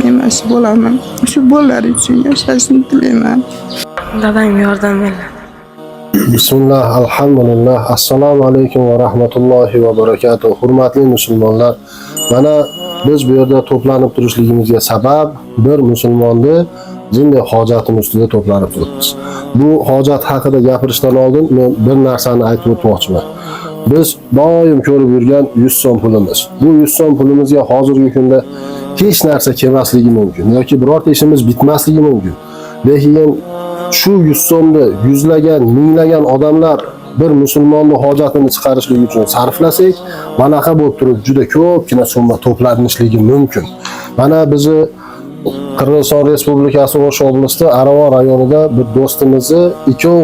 emas bo'laman. Shu bolalar uchun yashashni tilayman. Dadam yordam beradi. Bismillah, alhamdulillah, assalomu alaykum va rahmatullohi va barakatuh. Hurmatli musulmonlar, mana biz bu yerda to'planib turishligimizga sabab bir musulmonni jinday hojatini ustida to'planib turibmiz. Bu hojat haqida gapirishdan oldin men bir narsani aytib o'tmoqchiman. Biz doim ko'rib yurgan 100 so'm pulimiz. Bu 100 so'm pulimizga hozirgi kunda hech narsa kelmasligi mumkin yoki birorta ishimiz bitmasligi mumkin. Lekin shu 100 so'mni yuzlagan, minglagan odamlar bir musulmonning hojatini chiqarishlik uchun sarflasak, manaqa bo'lib turib juda ko'pgina summa to'planishligi mumkin. Mana bizni Qirg'iziston Respublikasi O'sh oblastida Aravon rayonida bir do'stimizni ikkov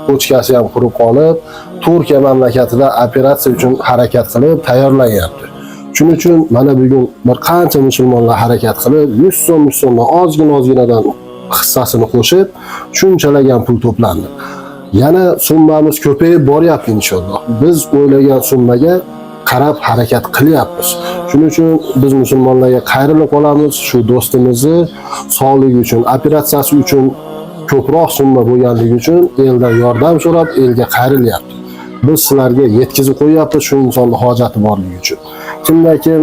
ko'chkasi ham qurib qolib, Turkiya mamlakatida operatsiya uchun harakat qilib tayyorlanyapti. Shuning uchun mana bugun bir qancha musulmonlar harakat qilib 100 so'mdan ozginadan hissasini qo'shib, shunchalagan pul to'plandi. Yana summamiz ko'payib boryapti inshaalloh. Biz o'ylagan summaga qarab harakat qilyapmiz. Shuning uchun biz musulmonlarga qayrilib qolamiz. Shu do'stimizni sog'ligi uchun, operatsiyasi uchun ko'proq summa bo'lganligi uchun eldan yordam so'rab, elga qayrilyapti. Biz sizlarga yetkazib qo'yapmiz shu insonning hojati borligi uchun. Kimdan-kim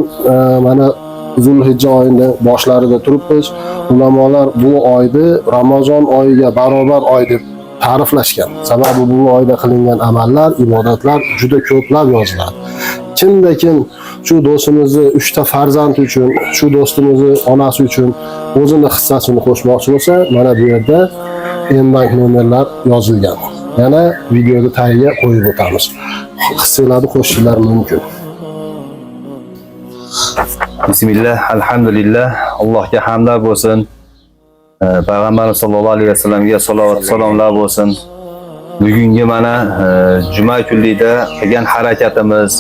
mana Zulhijja oyida boshlarida turibmiz. Ulamolar bu oyni Ramazon oyiga barobar oy deb ta'riflashgan. Sababi bu oyda qilingan amallar, ibodatlar juda ko'plab yoziladi. Kimdan-kim shu do'stimizni 3 ta farzand uchun, shu do'stimizni onasi uchun o'zining hissasini qo'shmoqchi bo'lsa, mana bu yerda M-bank nomerlar yozilgan. Yana videoda tagiga qo'yib o'tamiz. Hissalarni qo'shishlar mumkin. Bismillah, alhamdulillah, Allohga hamdlar bo'lsin. Payg'ambarimiz sollallohu alayhi vasallamga salovat salomlar bo'lsin. Bugungi mana juma kunida qilgan harakatimiz,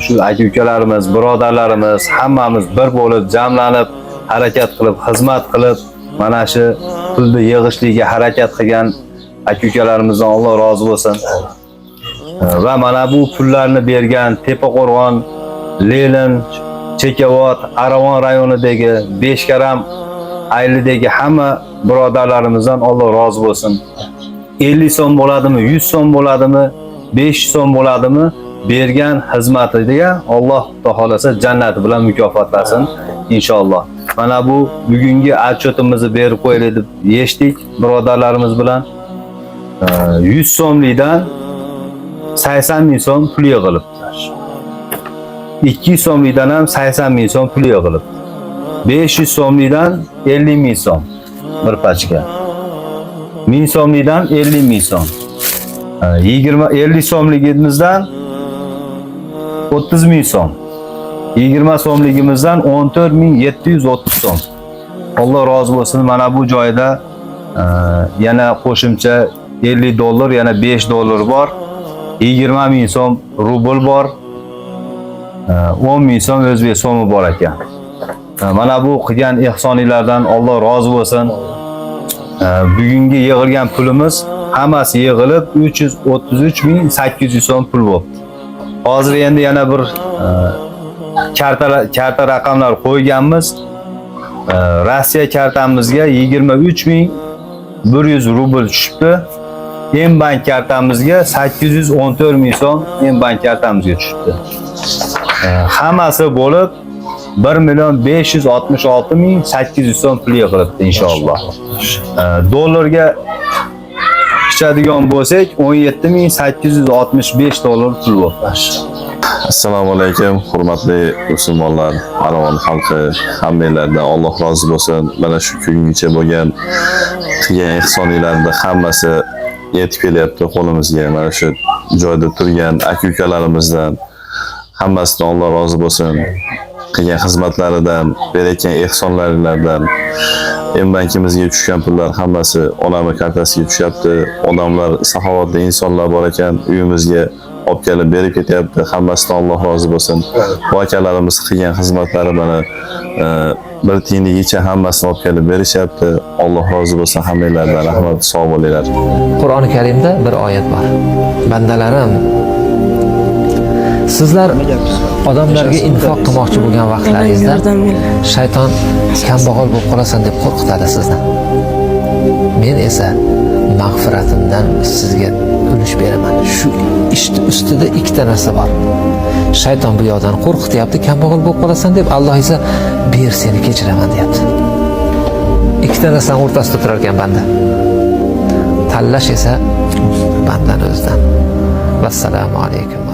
shu aka-ukalarimiz, birodarlarimiz hammamiz bir bo'lib jamlanib, harakat qilib, xizmat qilib, mana shu pulni yig'ishligiga harakat qilgan aka-ukalarimizdan Alloh rozi bo'lsin. Va mana bu pullarni bergan Tepaqo'rg'on, Lenin, Chekavod, Aravon rayonidagi Beshkaram aylidagi hamma birodarlarimizdan Alloh rozi bo'lsin. 50 so'm bo'ladimi, 100 so'm bo'ladimi, 500 so'm bo'ladimi, bergan xizmatiga Alloh taolasi jannati bilan mukofotlasin inshaalloh. Mana bu bugungi atchotimizni berib qo'yaylik deb yeshdik birodarlarimiz bilan. 100 so'mlikdan 80 ming so'm pul yig'ilibdi. 200 so'mlikdan ham 80 ming so'm pul yig'ilibdi. 500 so'mlikdan 50 ming so'm bir pachka. 1000 so'mlikdan 50 ming so'm. 50 so'mligimizdan 30 ming so'm. 20 so'mligimizdan 14730 so'm. Alloh rozi bo'lsin. Mana bu joyda yana qo'shimcha 50 dollar, yana 5 dollar bor. 20 ming so'm rubl bor. 10 ming so'm o'zbek so'mi bor ekan. Mana bu qilgan ehsoninglardan Alloh rozi bo'lsin. Bugungi yig'ilgan pulimiz hammasi yig'ilib 333.800 so'm pul bo'ldi. Hozir endi yana bir karta raqamlar qo'yganmiz. Rossiya kartamizga 23.100 rubl tushibdi. M-bank kartamizga 814 ming so'm M-bank kartamizga tushibdi. Hammasi bo'lib 1.566.800 so'm pul yig'ilibdi inshaalloh. Dollarga tushadigan bo'lsak 17.865 dollar pul bo'ldi. Assalomu alaykum, hurmatli musulmonlar, Aravon xalqi, hammanglardan Alloh rozi bo'lsin. Mana shu kungacha bo'lgan qilgan ehsoninglarning hammasi yetib kelyapti qo'limizga. Mana shu joyda turgan aka-ukalarimizdan hammasidan Alloh rozi bo'lsin. Qilgan xizmatlaridan, berayotgan ehsonlaringlardan, M-bankimizga tushgan pullar hammasi onamning kartasiga tushyapti. Odamlar, saxovatli insonlar bor ekan, uyimizga olib kelib berib ketyapti. Hammasidan Alloh rozi bo'lsin. Bu akalarimiz qilgan xizmatlari mana bir tiyinligicha hammasini olib kelib berishyapti. Alloh rozi bo'lsin hammanglardan. Rahmat, sog' bo'linglar. Qur'oni Karimda bir oyat bor. Bandalarim, sizlar odamlarga infoq qilmoqchi bo'lgan Dadam vaqtlaringizda yordam beradi. shayton kambag'al bo'lib qolasan deb qo'rqitadi sizni. Men esa mag'firatimdan sizga ulush beraman. Shu ishni ustida ikkita narsa bor. Shayton bu yoqdan qo'rqityapti, kambag'al bo'lib qolasan deb, Alloh esa ber seni kechiraman deyapti. Ikkita narsaning o'rtasida turar ekan banda. Tanlash esa bandan o'zidan. Vassalomu alaykum.